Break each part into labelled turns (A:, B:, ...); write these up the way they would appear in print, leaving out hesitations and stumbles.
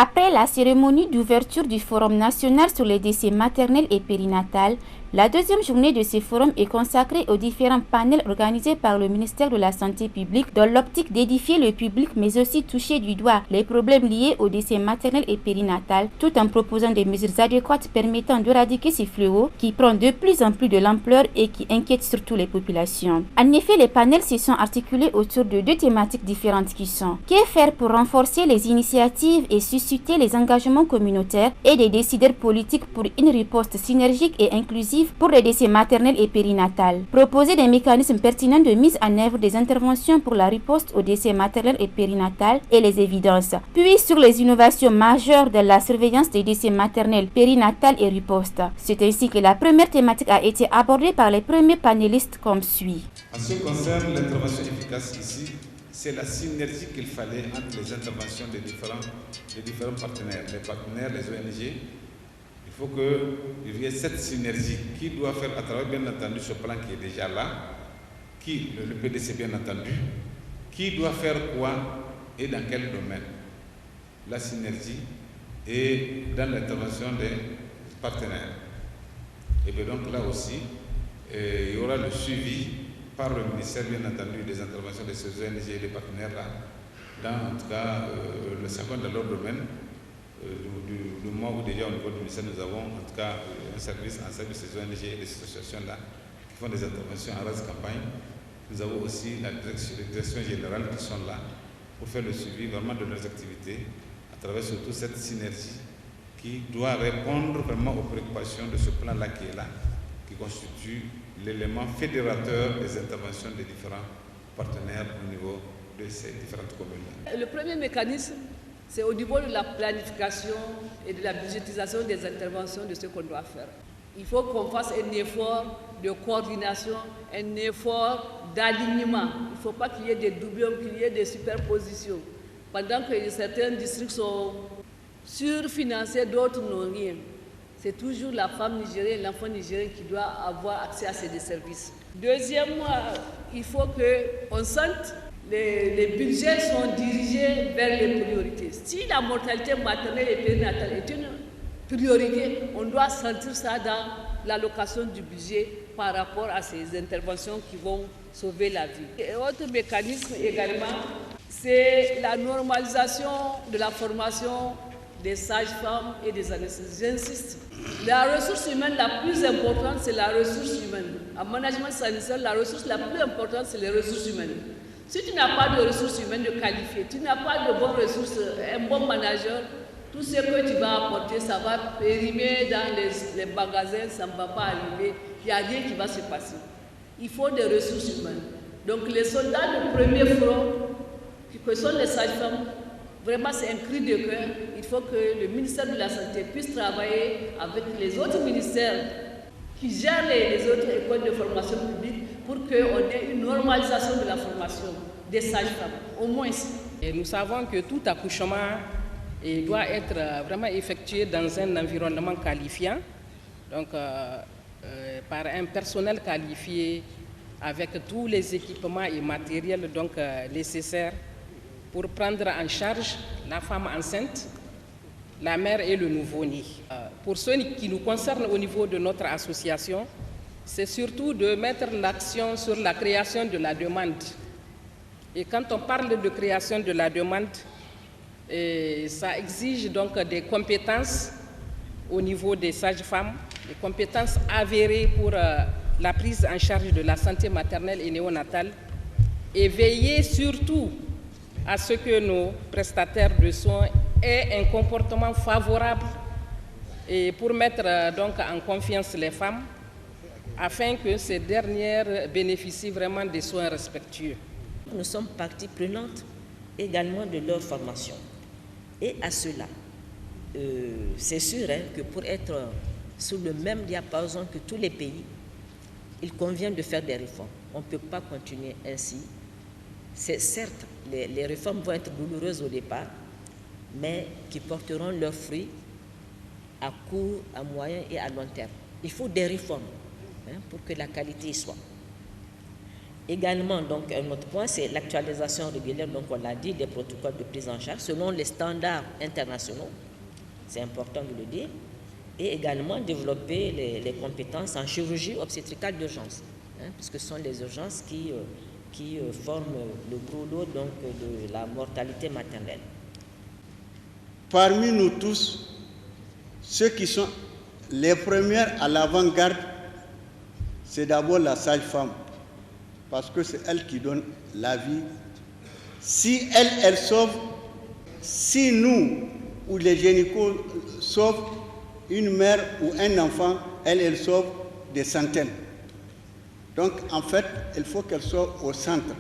A: Après la cérémonie d'ouverture du Forum national sur les décès maternels et périnatals, la deuxième journée de ce forum est consacrée aux différents panels organisés par le ministère de la Santé publique dans l'optique d'édifier le public mais aussi toucher du doigt les problèmes liés aux décès maternels et périnatals tout en proposant des mesures adéquates permettant d'éradiquer ces fléaux qui prend de plus en plus de l'ampleur et qui inquiètent surtout les populations. En effet, les panels se sont articulés autour de deux thématiques différentes qui sont: que faire pour renforcer les initiatives et susciter les engagements communautaires et des décideurs politiques pour une riposte synergique et inclusive pour les décès maternels et périnatals. Proposer des mécanismes pertinents de mise en œuvre des interventions pour la riposte aux décès maternels et périnatals et les évidences. Puis sur les innovations majeures de la surveillance des décès maternels, périnatals et riposte. C'est ainsi que la première thématique a été abordée par les premiers panélistes comme suit.
B: En ce qui concerne l'intervention efficace ici, c'est la synergie qu'il fallait entre les interventions des différents partenaires, les ONG. Il faut qu'il y ait cette synergie qui doit faire à travers, bien entendu, ce plan qui est déjà là, le PDC bien entendu, qui doit faire quoi et dans quel domaine. La synergie et dans l'intervention des partenaires. Et bien donc là aussi, il y aura le suivi par le ministère, bien entendu, des interventions de ces ONG et des partenaires là, dans en tout cas le chacun de leur domaine. Du moment où déjà au niveau du ministère nous avons en tout cas un service en service des ONG et des associations là qui font des interventions en race campagne. Nous avons aussi la direction générale qui sont là pour faire le suivi vraiment de leurs activités à travers surtout cette synergie qui doit répondre vraiment aux préoccupations de ce plan là qui est là, qui constitue l'élément fédérateur des interventions des différents partenaires au niveau de ces différentes communes.
C: Le premier mécanisme, c'est au niveau de la planification et de la budgétisation des interventions de ce qu'on doit faire. Il faut qu'on fasse un effort de coordination, un effort d'alignement. Il ne faut pas qu'il y ait des doublons, qu'il y ait des superpositions. Pendant que certains districts sont surfinancés, d'autres n'ont rien. C'est toujours la femme nigérienne, l'enfant nigérien qui doit avoir accès à ces services. Deuxièmement, il faut qu'on sente les budgets sont dirigés vers les priorités. Si la mortalité maternelle et périnatale est une priorité, on doit sentir ça dans l'allocation du budget par rapport à ces interventions qui vont sauver la vie. Et autre mécanisme également, c'est la normalisation de la formation des sages-femmes et des anesthésistes. J'insiste, la ressource humaine la plus importante, c'est la ressource humaine. En management sanitaire, la ressource la plus importante, c'est les ressources humaines. Si tu n'as pas de ressources humaines de qualifiées, tu n'as pas de bonnes ressources, un bon manager, tout ce que tu vas apporter, ça va périmer dans les magasins, ça ne va pas arriver, il n'y a rien qui va se passer. Il faut des ressources humaines. Donc les soldats de premier front, que sont les sages-femmes, vraiment c'est un cri de cœur. Il faut que le ministère de la Santé puisse travailler avec les autres ministères qui gèrent les autres écoles de formation publique pour qu'on ait une normalisation de la formation des sages-femmes, au moins.
D: Et nous savons que tout accouchement doit être vraiment effectué dans un environnement qualifiant, donc par un personnel qualifié avec tous les équipements et matériels donc, nécessaires pour prendre en charge la femme enceinte, la mère et le nouveau-né. Pour ce qui nous concerne au niveau de notre association, c'est surtout de mettre l'action sur la création de la demande. Et quand on parle de création de la demande, ça exige donc des compétences au niveau des sages-femmes, des compétences avérées pour la prise en charge de la santé maternelle et néonatale, et veiller surtout à ce que nos prestataires de soins aient un comportement favorable et pour mettre donc en confiance les femmes afin que ces dernières bénéficient vraiment des soins respectueux.
E: Nous sommes partie prenante également de leur formation. Et à cela, c'est sûr que pour être sur le même diapason que tous les pays, il convient de faire des réformes. On ne peut pas continuer ainsi. Certes, les réformes vont être douloureuses au départ, mais qui porteront leurs fruits à court, à moyen et à long terme. Il faut des réformes pour que la qualité y soit. Également, donc, un autre point, c'est l'actualisation régulière, donc on l'a dit, des protocoles de prise en charge selon les standards internationaux. C'est important de le dire. Et également développer les compétences en chirurgie obstétricale d'urgence, puisque ce sont les urgences qui forment le gros lot donc, de la mortalité maternelle.
F: Parmi nous tous, ceux qui sont les premières à l'avant-garde, c'est d'abord la sage-femme, parce que c'est elle qui donne la vie. Si elle sauve, si nous ou les gynécos sauvent une mère ou un enfant, elle sauve des centaines. Donc en fait, il faut qu'elle soit au centre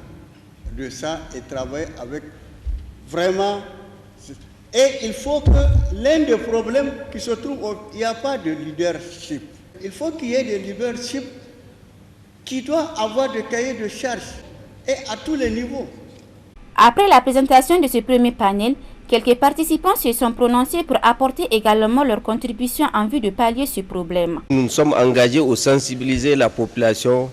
F: de ça et travailler avec vraiment. Et il faut que l'un des problèmes qui se trouve, il n'y a pas de leadership. Il faut qu'il y ait des leadership qui doivent avoir des cahiers de charges et à tous les niveaux.
A: Après la présentation de ce premier panel, quelques participants se sont prononcés pour apporter également leur contribution en vue de pallier ce problème.
G: Nous nous sommes engagés à sensibiliser la population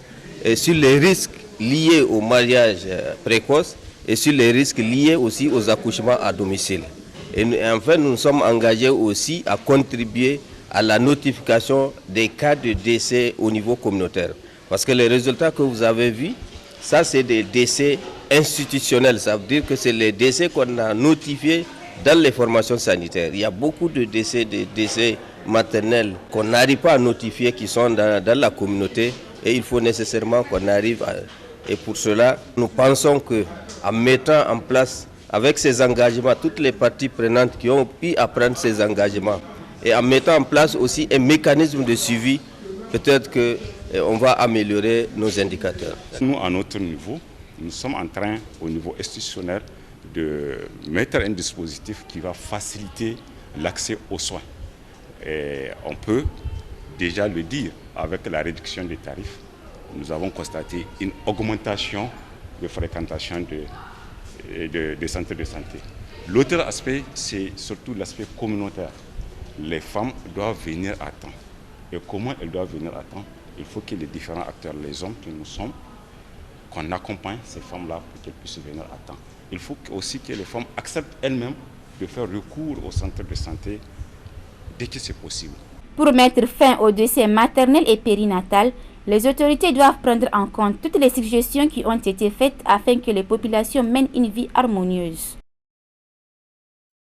G: sur les risques liés au mariage précoce et sur les risques liés aussi aux accouchements à domicile. Et enfin, nous nous sommes engagés aussi à contribuer à la notification des cas de décès au niveau communautaire. Parce que les résultats que vous avez vus, ça c'est des décès institutionnels. Ça veut dire que c'est les décès qu'on a notifiés dans les formations sanitaires. Il y a beaucoup de décès maternels qu'on n'arrive pas à notifier qui sont dans la communauté et il faut nécessairement qu'on arrive à... Et pour cela, nous pensons qu'en mettant en place avec ces engagements, toutes les parties prenantes qui ont pu prendre ces engagements et en mettant en place aussi un mécanisme de suivi, peut-être qu'on va améliorer nos indicateurs.
H: Nous, à notre niveau, nous sommes en train, au niveau institutionnel, de mettre un dispositif qui va faciliter l'accès aux soins. Et on peut déjà le dire, avec la réduction des tarifs, nous avons constaté une augmentation de fréquentation des centres de santé. L'autre aspect, c'est surtout l'aspect communautaire. Les femmes doivent venir à temps. Et comment elles doivent venir à temps? Il faut que les différents acteurs, les hommes que nous sommes, qu'on accompagne ces femmes-là pour qu'elles puissent venir à temps. Il faut aussi que les femmes acceptent elles-mêmes de faire recours au centre de santé dès que c'est possible.
A: Pour mettre fin au décès maternel et périnatal, les autorités doivent prendre en compte toutes les suggestions qui ont été faites afin que les populations mènent une vie harmonieuse.